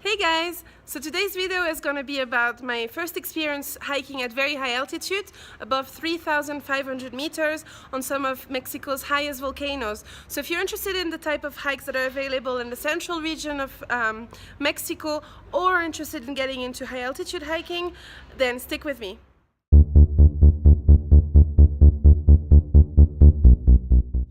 Hey guys! So today's video is going to be about my first experience hiking at very high altitude, above 3,500 meters on some of Mexico's highest volcanoes. So if you're interested in the type of hikes that are available in the central region of Mexico, or interested in getting into high altitude hiking, then stick with me.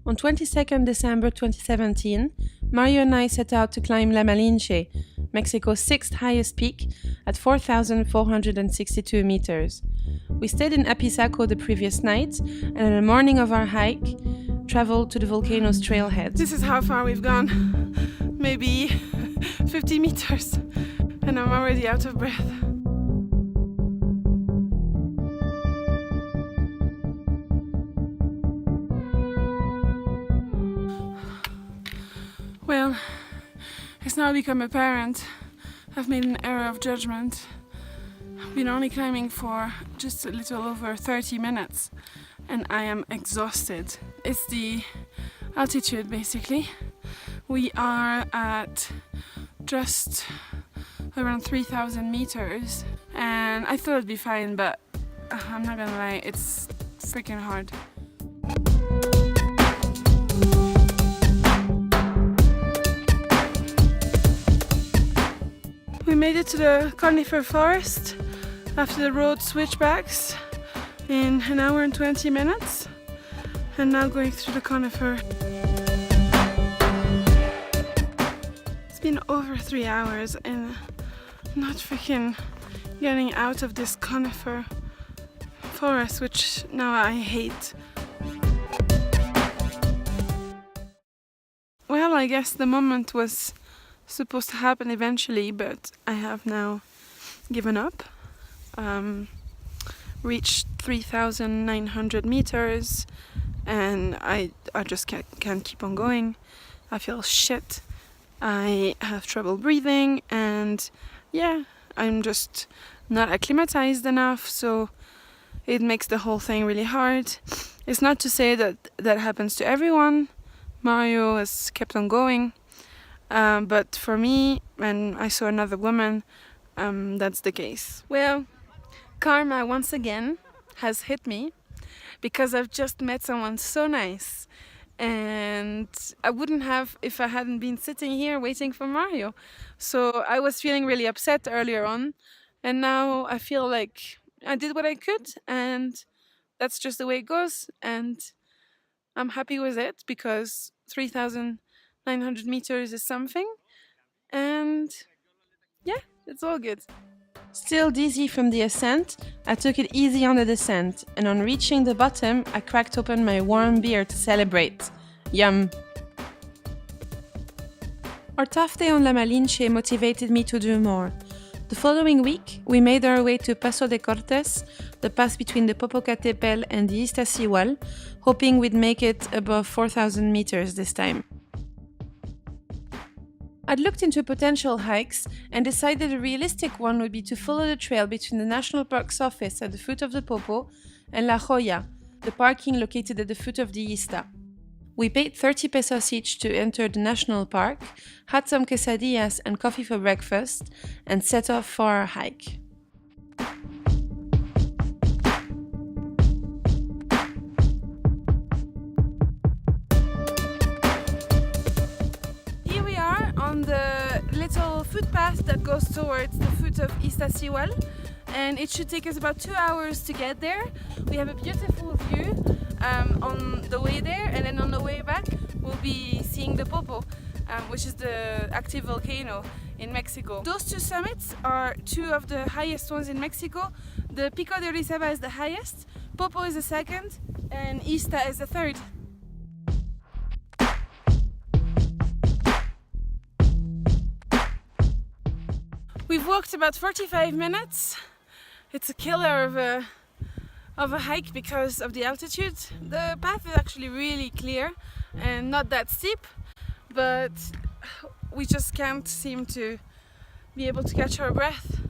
On 22nd December 2017, Mario and I set out to climb La Malinche, Mexico's sixth highest peak at 4,462 meters. We stayed in Apizaco the previous night, and on the morning of our hike, traveled to the volcano's trailhead. This is how far we've gone, maybe 50 meters, and I'm already out of breath. Well, it's now become apparent I've made an error of judgment. I've been only climbing for just a little over 30 minutes and I am exhausted. It's the altitude basically. We are at just around 3,000 meters and I thought it'd be fine, but I'm not gonna lie, it's freaking hard. We made it to the conifer forest after the road switchbacks in an hour and 20 minutes, and now going through the conifer. It's been over 3 hours and not freaking getting out of this conifer forest, which now I hate. Well, I guess the moment was supposed to happen eventually, but I have now given up. Reached 3,900 meters and I just can't keep on going. I feel shit. I have trouble breathing and yeah, I'm just not acclimatized enough, so it makes the whole thing really hard. It's not to say that that happens to everyone. Mario has kept on going. But for me, and I saw another woman, that's the case. Well, karma once again has hit me because I've just met someone so nice, and I wouldn't have if I hadn't been sitting here waiting for Mario. So I was feeling really upset earlier on, and now I feel like I did what I could, and that's just the way it goes, and I'm happy with it because 3,900 meters is something, and yeah, it's all good. Still dizzy from the ascent, I took it easy on the descent, and on reaching the bottom, I cracked open my warm beer to celebrate. Yum! Our tough day on La Malinche motivated me to do more. The following week, we made our way to Paso de Cortes, the pass between the Popocatépetl and the Iztaccíhuatl, hoping we'd make it above 4,000 meters this time. I'd looked into potential hikes and decided a realistic one would be to follow the trail between the National Park's office at the foot of the Popo and La Joya, the parking located at the foot of the Ista. We paid 30 pesos each to enter the national park, had some quesadillas and coffee for breakfast, and set off for our hike. Here we are on the little footpath that goes towards the foot of Iztaccíhuatl, and it should take us about 2 hours to get there. We have a beautiful view on the way there, and then on the way back we'll be seeing the Popo, which is the active volcano in Mexico. Those two summits are two of the highest ones in Mexico. The Pico de Orizaba is the highest, Popo is the second, and Ista is the third. We've walked about 45 minutes. It's a killer of a hike because of the altitude. The path is actually really clear and not that steep, but we just can't seem to be able to catch our breath,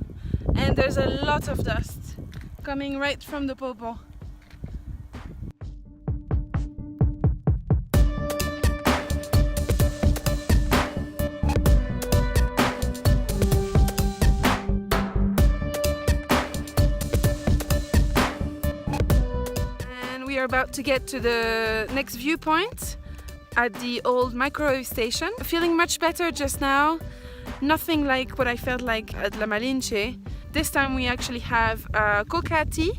and there's a lot of dust coming right from the Popo. we're about to get to the next viewpoint at the old microwave station. Feeling much better just now. Nothing like what I felt like at La Malinche. This time we actually have coca tea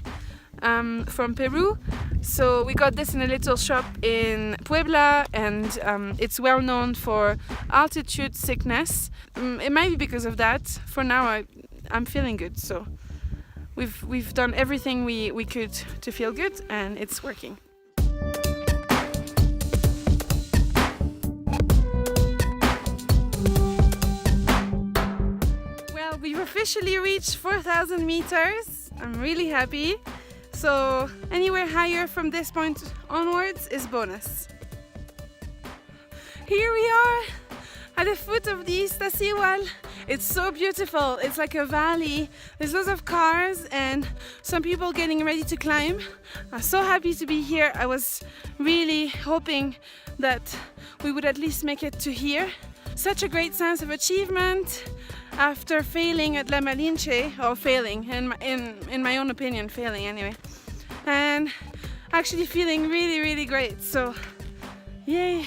from Peru. So we got this in a little shop in Puebla, and it's well known for altitude sickness. It might be because of that. For now I'm feeling good, so we've done everything we could to feel good, and it's working. Well, we've officially reached 4,000 meters. I'm really happy. So anywhere higher from this point onwards is bonus. Here we are at the foot of the Iztaccíhuatl. It's so beautiful. It's like a valley. There's lots of cars and some people getting ready to climb. I'm so happy to be here. I was really hoping that we would at least make it to here. Such a great sense of achievement after failing at La Malinche, or failing, in my own opinion, failing anyway. And actually feeling really, really great. So, yay!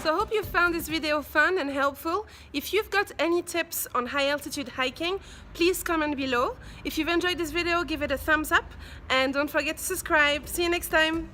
So I hope you found this video fun and helpful. If you've got any tips on high altitude hiking, please comment below. If you've enjoyed this video, give it a thumbs up and don't forget to subscribe. See you next time!